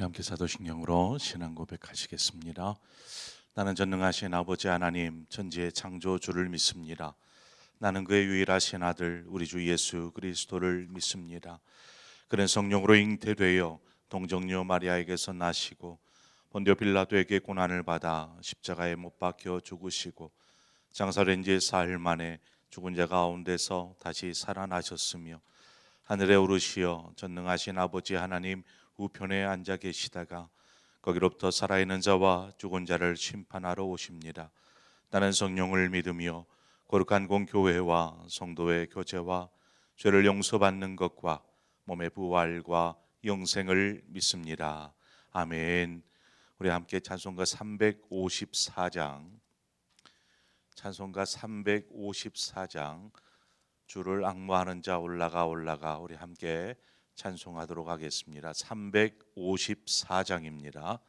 함께 사도신경으로 신앙 고백하시겠습니다. 나는 전능하신 아버지 하나님 천지의 창조주를 믿습니다. 나는 그의 유일하신 아들 우리 주 예수 그리스도를 믿습니다. 그는 성령으로 잉태되어 동정녀 마리아에게서 나시고 본디오 빌라도에게 고난을 받아 십자가에 못 박혀 죽으시고 장사된 지 사흘 만에 죽은 자 가운데서 다시 살아나셨으며 하늘에 오르시어 전능하신 아버지 하나님 우편에 앉아 계시다가 거기로부터 살아있는 자와 죽은 자를 심판하러 오십니다. 나는 성령을 믿으며 거룩한 공교회와 성도의 교제와 죄를 용서받는 것과 몸의 부활과 영생을 믿습니다. 아멘. 우리 함께 찬송가 354장 주를 앙모하는 자 올라가 우리 함께 찬송하도록 하겠습니다. 354장입니다.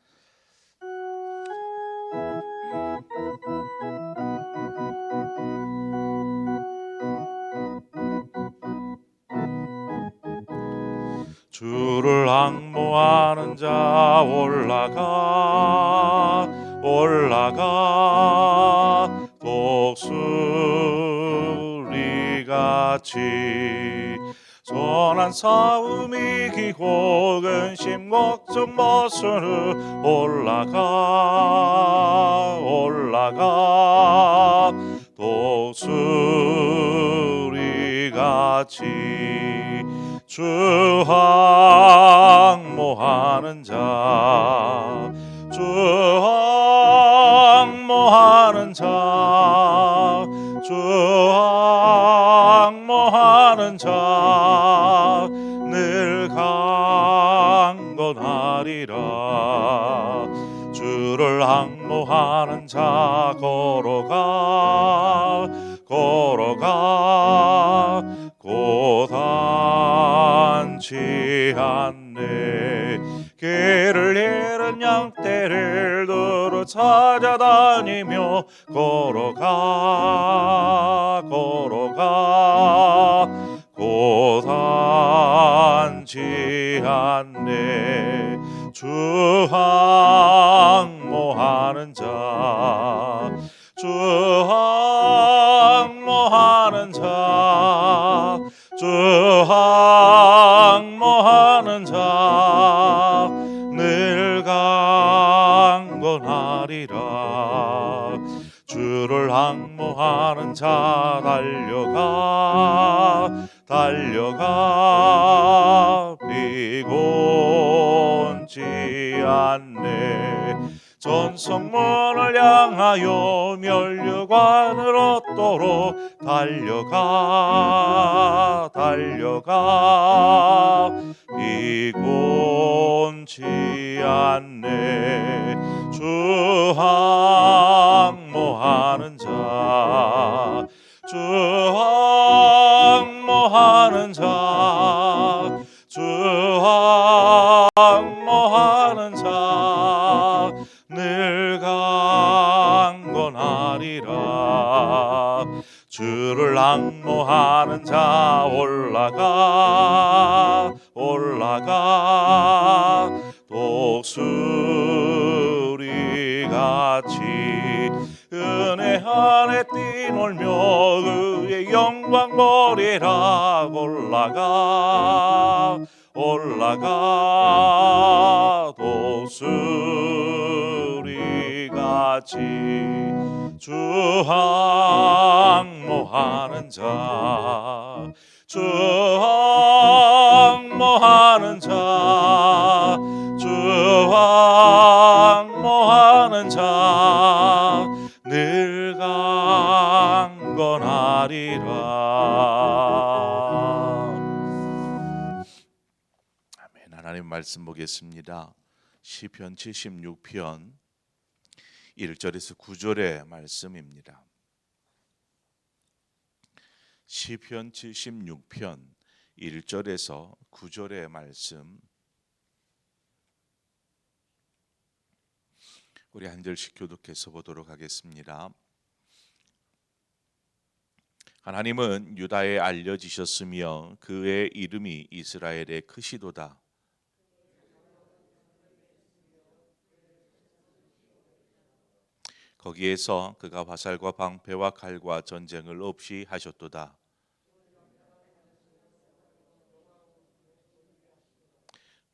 주를 앙모하는 자 올라가 독수리같이 선한 싸움 이기고 근심 걱정 벗은 후 올라가 독수리같이 주 앙모하는 자 늘 강건하리라. 주를 앙모하는 자 걸어가 고단치 않네. 길을 잃은 양떼를 두루 찾아다니며 걸어가 고단치 않네. 주 앙모하는 자 늘 강건하리라. 주를 앙모하는 자 달려가 비곤치 않네. 전성문을 향하여 면류관을 얻도록 달려가 비곤치 않네. 주 앙모하는 자 늘 강건하리라. 주를 앙모하는 자 올라가 독수리같이 은혜 안에 뛰놀며 그의 영광 보리라. 올라가 독수리같이 주 앙모하는 자 늘 강건하리라. 아멘. 하나님 말씀 보겠습니다. 시편 76편 1절에서 9절의 말씀입니다. 시편 76편 1절에서 9절의 말씀, 우리 한 절씩 교독해서 보도록 하겠습니다. 하나님은 유다에 알려지셨으며 그의 이름이 이스라엘에 크시도다. 거기에서 그가 화살과 방패와 칼과 전쟁을 없이 하셨도다.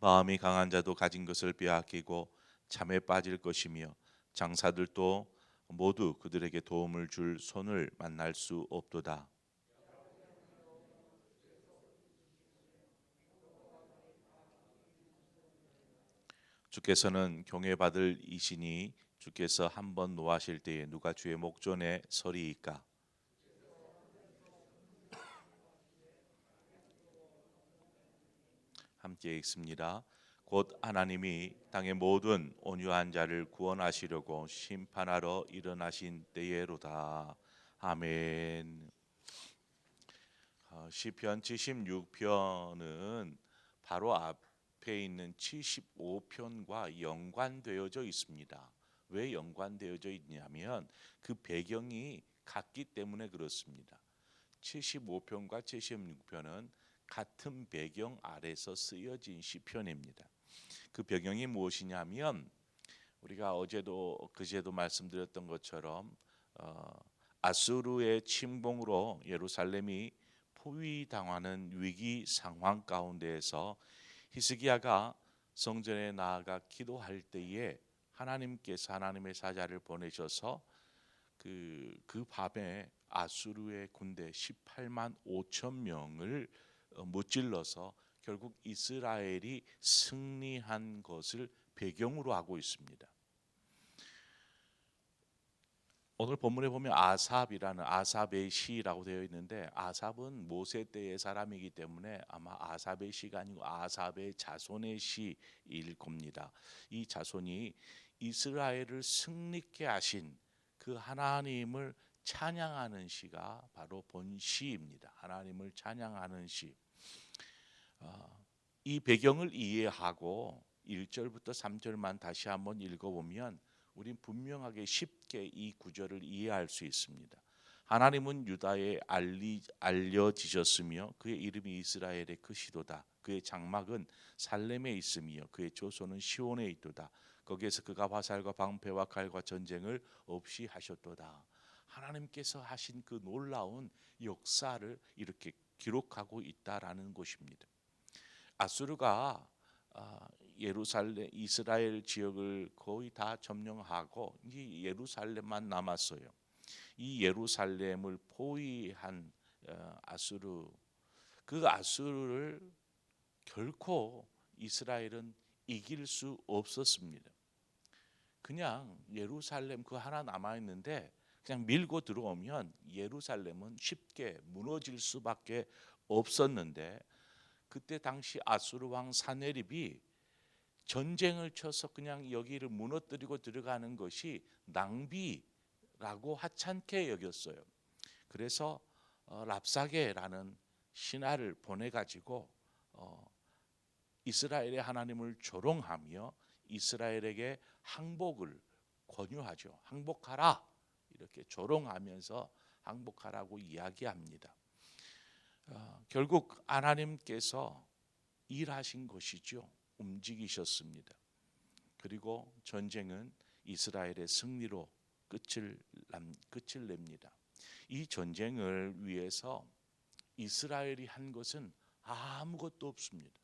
마음이 강한 자도 가진 것을 빼앗기고 잠에 빠질 것이며 장사들도 모두 그들에게 도움을 줄 손을 만날 수 없도다. 주께서는 경외받을 이시니 주께서 한번 노하실 때에 누가 주의 목전에 서리이까. 함께 읽습니다. 곧 하나님이 땅의 모든 온유한 자를 구원하시려고 심판하러 일어나신 때에로다. 아멘. 시편 76편은 바로 앞에 있는 75편과 연관되어져 있습니다. 왜 연관되어져 있냐면 그 배경이 같기 때문에 그렇습니다. 75편과 76편은 같은 배경 아래서 쓰여진 시편입니다. 그 배경이 무엇이냐면 우리가 어제도 그제도 말씀드렸던 것처럼 아수르의 침공으로 예루살렘이 포위당하는 위기 상황 가운데에서 히스기야가 성전에 나아가 기도할 때에 하나님께서 하나님의 사자를 보내셔서 그 밤에 아수르의 군대 18만 5천 명을 무찔러서 결국 이스라엘이 승리한 것을 배경으로 하고 있습니다. 오늘 본문에 보면 아삽이라는 아삽의 시라고 되어 있는데 아삽은 모세 때의 사람이기 때문에 아마 아삽의 시가 아니고 아삽의 자손의 시일 겁니다. 이 자손이 이스라엘을 승리케 하신 그 하나님을 찬양하는 시가 바로 본 시입니다. 하나님을 찬양하는 시. 이 배경을 이해하고 1절부터 3절만 다시 한번 읽어보면 우린 분명하게 쉽게 이 구절을 이해할 수 있습니다. 하나님은 유다에 알려지셨으며 그의 이름이 이스라엘의 크시도다. 그의 장막은 살렘에 있으며 그의 조소는 시온에 있도다. 거기에서 그가 화살과 방패와 칼과 전쟁을 없이 하셨도다. 하나님께서 하신 그 놀라운 역사를 이렇게 기록하고 있다라는 것입니다. 아수르가 예루살렘 이스라엘 지역을 거의 다 점령하고 이 예루살렘만 남았어요. 이 예루살렘을 포위한 아수르 그 아수르를 결코 이스라엘은 이길 수 없었습니다. 그냥 예루살렘 그 하나 남아 있는데 그냥 밀고 들어오면 예루살렘은 쉽게 무너질 수밖에 없었는데 그때 당시 아수르 왕 사네립이 전쟁을 쳐서 그냥 여기를 무너뜨리고 들어가는 것이 낭비라고 하찮게 여겼어요. 그래서 랍사게라는 신하를 보내 가지고 이스라엘의 하나님을 조롱하며 이스라엘에게 항복을 권유하죠. 항복하라 이렇게 조롱하면서 항복하라고 이야기합니다. 결국 하나님께서 일하신 것이죠. 움직이셨습니다. 그리고 전쟁은 이스라엘의 승리로 끝을 냅니다. 이 전쟁을 위해서 이스라엘이 한 것은 아무것도 없습니다.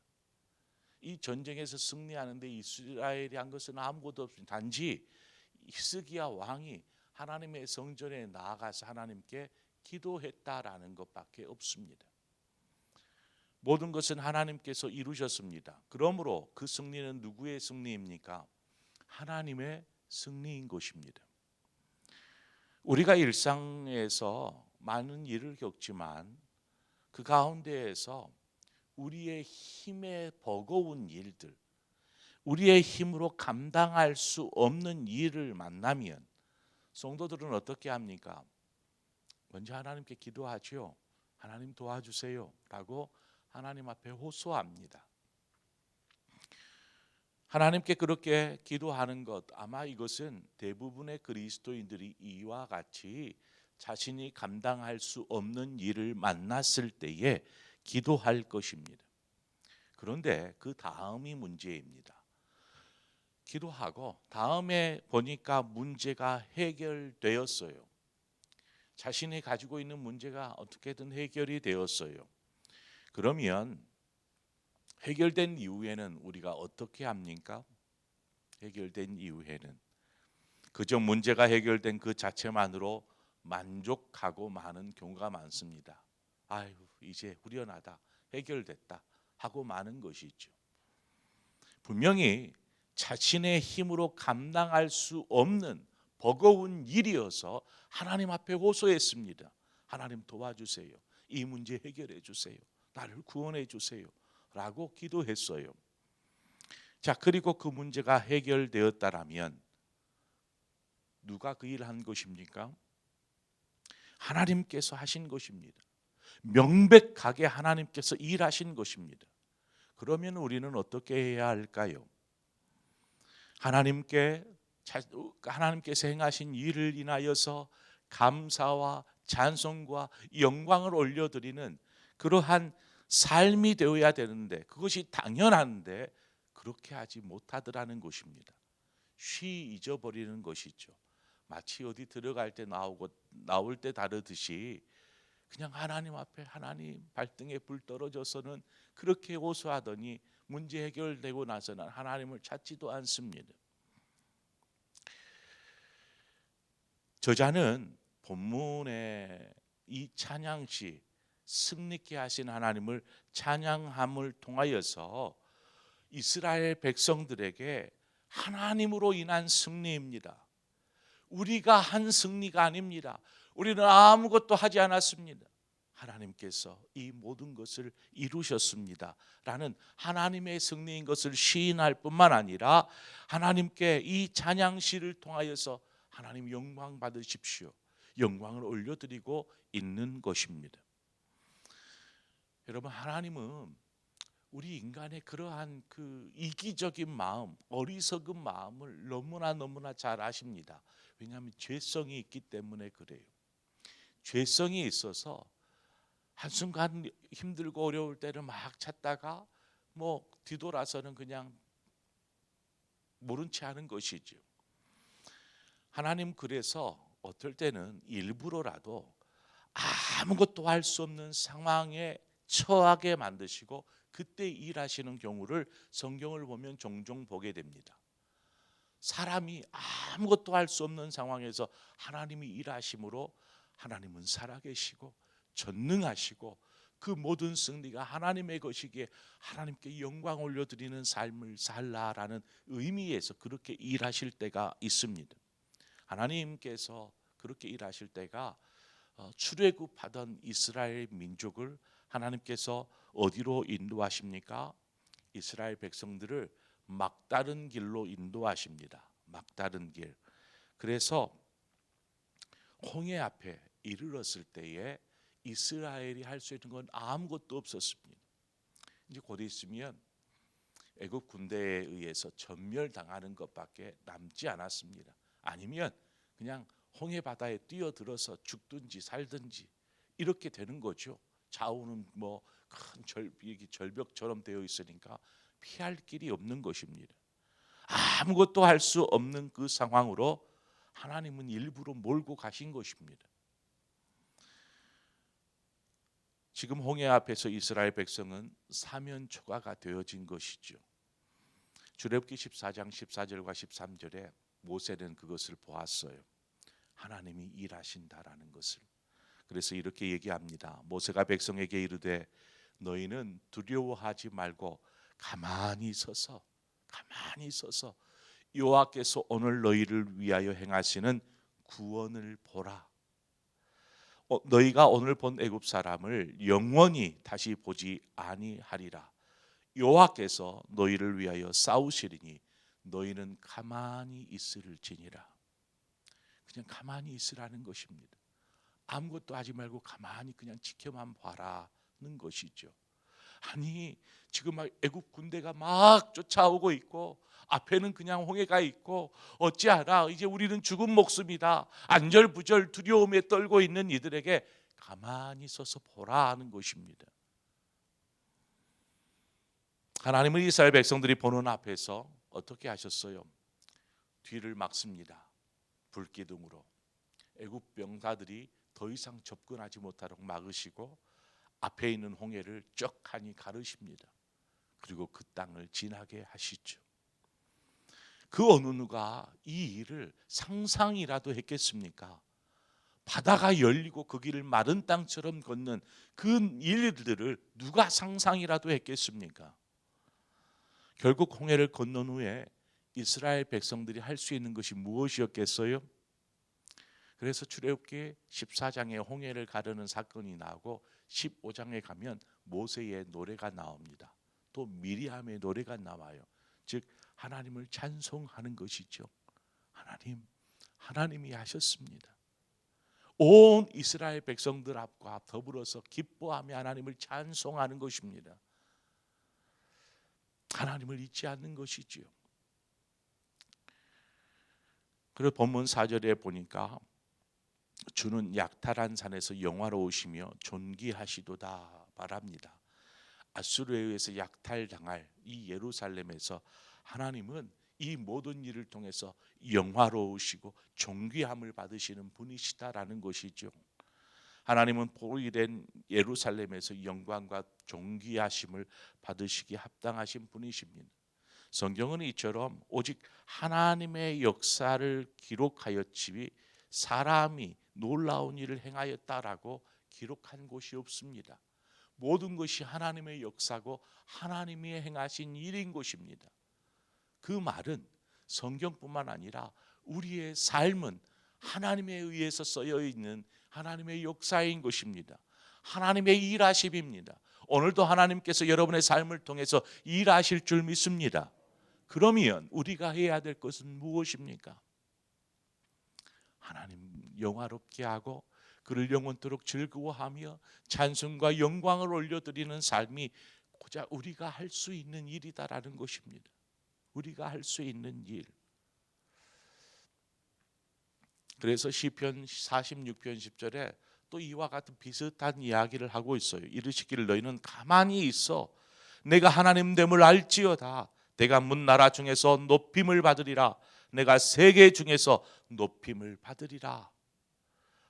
이 전쟁에서 승리하는데 이스라엘이 한 것은 아무것도 없습니다. 단지 히스기야 왕이 하나님의 성전에 나아가서 하나님께 기도했다라는 것밖에 없습니다. 모든 것은 하나님께서 이루셨습니다. 그러므로 그 승리는 누구의 승리입니까? 하나님의 승리인 것입니다. 우리가 일상에서 많은 일을 겪지만 그 가운데에서 우리의 힘에 버거운 일들, 우리의 힘으로 감당할 수 없는 일을 만나면 성도들은 어떻게 합니까? 먼저 하나님께 기도하죠. 하나님 도와주세요 라고 하나님 앞에 호소합니다. 하나님께 그렇게 기도하는 것 아마 이것은 대부분의 그리스도인들이 이와 같이 자신이 감당할 수 없는 일을 만났을 때에 기도할 것입니다. 그런데 그 다음이 문제입니다. 기도하고 다음에 보니까 문제가 해결되었어요. 자신이 가지고 있는 문제가 어떻게든 해결이 되었어요. 그러면 해결된 이후에는 우리가 어떻게 합니까? 해결된 이후에는 그저 문제가 해결된 그 자체만으로 만족하고 마는 경우가 많습니다. 아유, 이제 후련하다, 해결됐다 하고 마는 것이죠. 분명히 자신의 힘으로 감당할 수 없는 버거운 일이어서 하나님 앞에 호소했습니다. 하나님 도와주세요. 이 문제 해결해 주세요. 나를 구원해 주세요. 라고 기도했어요. 자, 그리고 그 문제가 해결되었다라면 누가 그 일을 한 것입니까? 하나님께서 하신 것입니다. 명백하게 하나님께서 일하신 것입니다. 그러면 우리는 어떻게 해야 할까요? 하나님께서 행하신 일을 인하여서 감사와 찬송과 영광을 올려드리는 그러한 삶이 되어야 되는데, 그것이 당연한데 그렇게 하지 못하더라는 것입니다. 쉬 잊어버리는 것이죠. 마치 어디 들어갈 때 나올 때 다르듯이 그냥 하나님 앞에, 하나님 발등에 불 떨어져서는 그렇게 호소하더니 문제 해결되고 나서는 하나님을 찾지도 않습니다. 저자는 본문의 이 찬양시 승리케 하신 하나님을 찬양함을 통하여서 이스라엘 백성들에게 하나님으로 인한 승리입니다. 우리가 한 승리가 아닙니다. 우리는 아무것도 하지 않았습니다. 하나님께서 이 모든 것을 이루셨습니다 라는 하나님의 승리인 것을 시인할 뿐만 아니라 하나님께 이 찬양시를 통하여서 하나님 영광 받으십시오, 영광을 올려드리고 있는 것입니다. 여러분, 하나님은 우리 인간의 그러한 그 이기적인 마음, 어리석은 마음을 너무나 잘 아십니다. 왜냐하면 죄성이 있기 때문에 그래요. 죄성이 있어서 한순간 힘들고 어려울 때를 막 찾다가 뒤돌아서는 그냥 모른 채 하는 것이죠. 하나님 그래서 어떨 때는 일부러라도 아무것도 할 수 없는 상황에 처하게 만드시고 그때 일하시는 경우를 성경을 보면 종종 보게 됩니다. 사람이 아무것도 할 수 없는 상황에서 하나님이 일하심으로 하나님은 살아계시고 전능하시고 그 모든 승리가 하나님의 것이기에 하나님께 영광 올려드리는 삶을 살라라는 의미에서 그렇게 일하실 때가 있습니다. 하나님께서 그렇게 일하실 때가 출애굽하던 이스라엘 민족을 하나님께서 어디로 인도하십니까? 이스라엘 백성들을 막다른 길로 인도하십니다. 막다른 길. 그래서 홍해 앞에 이르렀을 때에 이스라엘이 할 수 있는 건 아무것도 없었습니다. 이제 곧 있으면 애굽 군대에 의해서 전멸당하는 것밖에 남지 않았습니다. 아니면 그냥 홍해 바다에 뛰어들어서 죽든지 살든지 이렇게 되는 거죠. 좌우는 큰 절벽처럼 되어 있으니까 피할 길이 없는 것입니다. 아무것도 할 수 없는 그 상황으로 하나님은 일부러 몰고 가신 것입니다. 지금 홍해 앞에서 이스라엘 백성은 사면초가가 되어진 것이죠. 출애굽기 14장 14절과 13절에 모세는 그것을 보았어요. 하나님이 일하신다라는 것을. 그래서 이렇게 얘기합니다. 모세가 백성에게 이르되 너희는 두려워하지 말고 가만히 서서 여호와께서 오늘 너희를 위하여 행하시는 구원을 보라. 너희가 오늘 본 애굽 사람을 영원히 다시 보지 아니하리라. 여호와께서 너희를 위하여 싸우시리니 너희는 가만히 있을지니라. 그냥 가만히 있으라는 것입니다. 아무것도 하지 말고 가만히 그냥 지켜만 봐라는 것이죠. 아니, 지금 막 애굽 군대가 막 쫓아오고 있고 앞에는 그냥 홍해가 있고 어찌하라, 이제 우리는 죽은 목숨이다, 안절부절 두려움에 떨고 있는 이들에게 가만히 서서 보라 하는 것입니다. 하나님은 이스라엘 백성들이 보는 앞에서 어떻게 하셨어요? 뒤를 막습니다. 불기둥으로. 애굽 병사들이 더 이상 접근하지 못하도록 막으시고 앞에 있는 홍해를 쩍하니 가르십니다. 그리고 그 땅을 지나게 하시죠. 그 어느 누가 이 일을 상상이라도 했겠습니까? 바다가 열리고 그 길을 마른 땅처럼 걷는 그 일들을 누가 상상이라도 했겠습니까? 결국 홍해를 건넌 후에 이스라엘 백성들이 할 수 있는 것이 무엇이었겠어요? 그래서 출애굽기 14장에 홍해를 가르는 사건이 나오고 15장에 가면 모세의 노래가 나옵니다. 또 미리암의 노래가 나와요. 즉 하나님을 찬송하는 것이죠. 하나님이 하셨습니다. 온 이스라엘 백성들 앞과 더불어서 기뻐하며 하나님을 찬송하는 것입니다. 하나님을 잊지 않는 것이지요. 그리고 본문 4절에 보니까 주는 약탈한 산에서 영화로우시며 존귀하시도다 말합니다. 아수르에 의해서 약탈당할 이 예루살렘에서 하나님은 이 모든 일을 통해서 영화로우시고 존귀함을 받으시는 분이시다라는 것이죠. 하나님은 보이된 예루살렘에서 영광과 존귀하심을 받으시기 합당하신 분이십니다. 성경은 이처럼 오직 하나님의 역사를 기록하였지 사람이 놀라운 일을 행하였다라고 기록한 곳이 없습니다. 모든 것이 하나님의 역사고 하나님이 행하신 일인 것입니다. 그 말은 성경뿐만 아니라 우리의 삶은 하나님에 의해서 쓰여 있는 하나님의 역사인 것입니다. 하나님의 일하심입니다. 오늘도 하나님께서 여러분의 삶을 통해서 일하실 줄 믿습니다. 그러면 우리가 해야 될 것은 무엇입니까? 하나님 영화롭게 하고 그를 영원토록 즐거워하며 찬송과 영광을 올려드리는 삶이 고작 우리가 할 수 있는 일이다라는 것입니다. 우리가 할 수 있는 일. 그래서 시편 46편 10절에 또 이와 같은 비슷한 이야기를 하고 있어요. 이르시기를 너희는 가만히 있어 내가 하나님 됨을 알지어다. 내가 문나라 중에서 높임을 받으리라. 내가 세계 중에서 높임을 받으리라.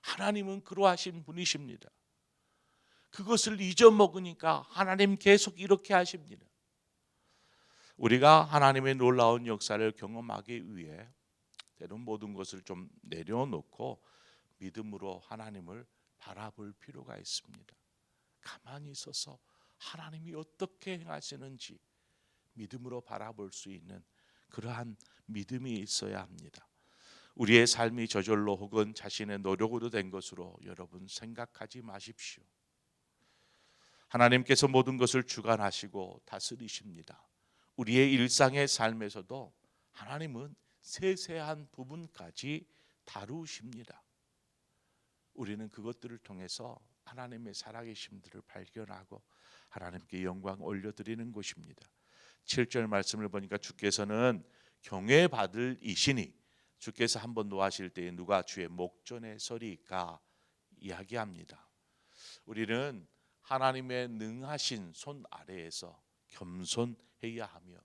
하나님은 그러하신 분이십니다. 그것을 잊어먹으니까 하나님 계속 이렇게 하십니다. 우리가 하나님의 놀라운 역사를 경험하기 위해 때론 모든 것을 좀 내려놓고 믿음으로 하나님을 바라볼 필요가 있습니다. 가만히 있어서 하나님이 어떻게 행하시는지 믿음으로 바라볼 수 있는 그러한 믿음이 있어야 합니다. 우리의 삶이 저절로 혹은 자신의 노력으로 된 것으로 여러분 생각하지 마십시오. 하나님께서 모든 것을 주관하시고 다스리십니다. 우리의 일상의 삶에서도 하나님은 세세한 부분까지 다루십니다. 우리는 그것들을 통해서 하나님의 살아계심들을 발견하고 하나님께 영광 올려드리는 것입니다. 7절 말씀을 보니까 주께서는 경외받을 이시니 주께서 한번 노하실 때에 누가 주의 목전에 서리까 이야기합니다. 우리는 하나님의 능하신 손 아래에서 겸손해야 하며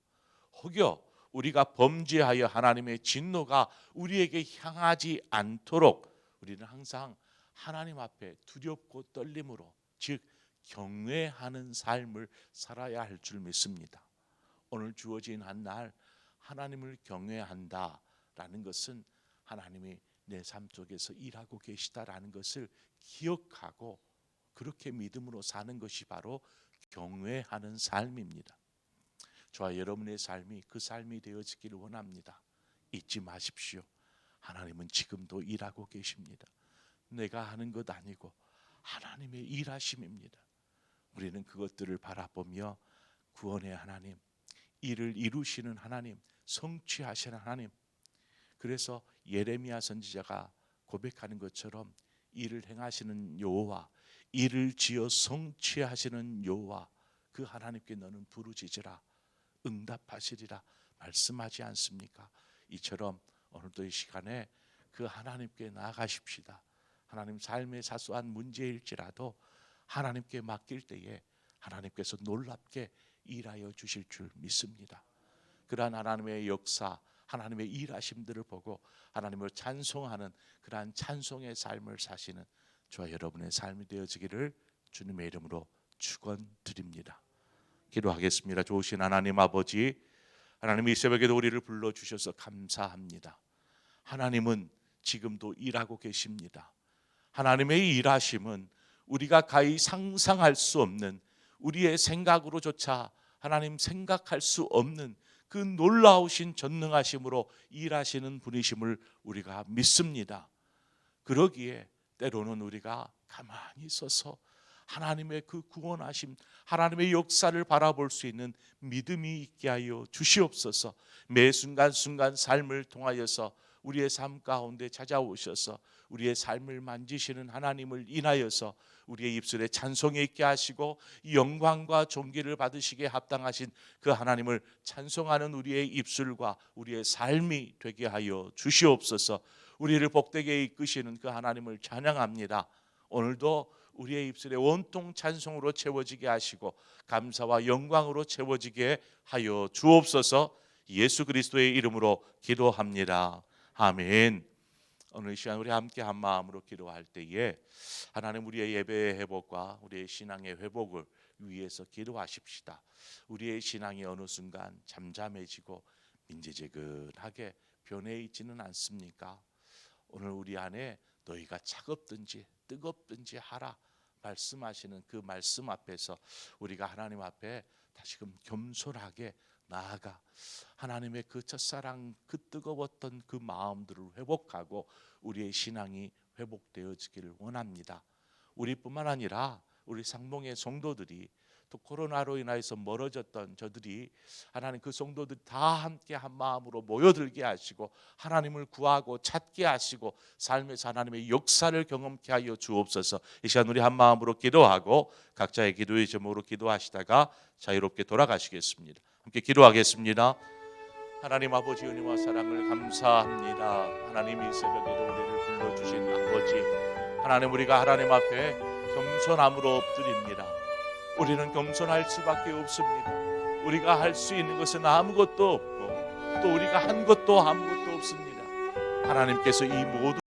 혹여 우리가 범죄하여 하나님의 진노가 우리에게 향하지 않도록 우리는 항상 하나님 앞에 두렵고 떨림으로 즉 경외하는 삶을 살아야 할 줄 믿습니다. 오늘 주어진 한 날 하나님을 경외한다라는 것은 하나님이 내 삶 속에서 일하고 계시다라는 것을 기억하고 그렇게 믿음으로 사는 것이 바로 경외하는 삶입니다. 저와 여러분의 삶이 그 삶이 되어지기를 원합니다. 잊지 마십시오. 하나님은 지금도 일하고 계십니다. 내가 하는 것 아니고 하나님의 일하심입니다. 우리는 그것들을 바라보며 구원의 하나님, 일을 이루시는 하나님, 성취하시는 하나님. 그래서 예레미야 선지자가 고백하는 것처럼 일을 행하시는 여호와, 일을 지어 성취하시는 여호와, 그 하나님께 너는 부르짖으라 응답하시리라 말씀하지 않습니까? 이처럼 오늘도 이 시간에 그 하나님께 나아가십시다. 하나님 삶의 사소한 문제일지라도 하나님께 맡길 때에 하나님께서 놀랍게 일하여 주실 줄 믿습니다. 그러한 하나님의 역사, 하나님의 일하심들을 보고 하나님을 찬송하는 그러한 찬송의 삶을 사시는 저와 여러분의 삶이 되어지기를 주님의 이름으로 축원드립니다. 기도하겠습니다. 좋으신 하나님 아버지, 하나님 이 새벽에도 우리를 불러주셔서 감사합니다. 하나님은 지금도 일하고 계십니다. 하나님의 일하심은 우리가 가히 상상할 수 없는, 우리의 생각으로조차 하나님 생각할 수 없는 그 놀라우신 전능하심으로 일하시는 분이심을 우리가 믿습니다. 그러기에 때로는 우리가 가만히 서서 하나님의 그 구원하심, 하나님의 역사를 바라볼 수 있는 믿음이 있게 하여 주시옵소서. 매 순간순간 삶을 통하여서 우리의 삶 가운데 찾아오셔서 우리의 삶을 만지시는 하나님을 인하여서 우리의 입술에 찬송이 있게 하시고 이 영광과 존귀를 받으시기에 합당하신 그 하나님을 찬송하는 우리의 입술과 우리의 삶이 되게 하여 주시옵소서. 우리를 복되게 이끄시는 그 하나님을 찬양합니다. 오늘도 우리의 입술에 온통 찬송으로 채워지게 하시고 감사와 영광으로 채워지게 하여 주옵소서. 예수 그리스도의 이름으로 기도합니다. 아멘. 오늘 시간 우리 함께 한 마음으로 기도할 때에 하나님 우리의 예배의 회복과 우리의 신앙의 회복을 위해서 기도하십시다. 우리의 신앙이 어느 순간 잠잠해지고 민재재근하게 변해 있지는 않습니까? 오늘 우리 안에 너희가 차갑든지 뜨겁든지 하라 말씀하시는 그 말씀 앞에서 우리가 하나님 앞에 다시금 겸손하게 나아가 하나님의 그 첫사랑, 그 뜨거웠던 그 마음들을 회복하고 우리의 신앙이 회복되어지기를 원합니다. 우리뿐만 아니라 우리 상봉의 성도들이, 또 코로나로 인하여서 멀어졌던 저들이 하나님 그 성도들이 다 함께 한 마음으로 모여들게 하시고 하나님을 구하고 찾게 하시고 삶에서 하나님의 역사를 경험케 하여 주옵소서. 이 시간 우리 한 마음으로 기도하고 각자의 기도의 제목으로 기도하시다가 자유롭게 돌아가시겠습니다. 함께 기도하겠습니다. 하나님 아버지 은혜와 사랑을 감사합니다. 하나님 이 새벽에도 우리를 불러주신 아버지, 하나님 우리가 하나님 앞에 겸손함으로 엎드립니다. 우리는 겸손할 수밖에 없습니다. 우리가 할 수 있는 것은 아무것도 없고 또 우리가 한 것도 아무것도 없습니다. 하나님께서 이 모든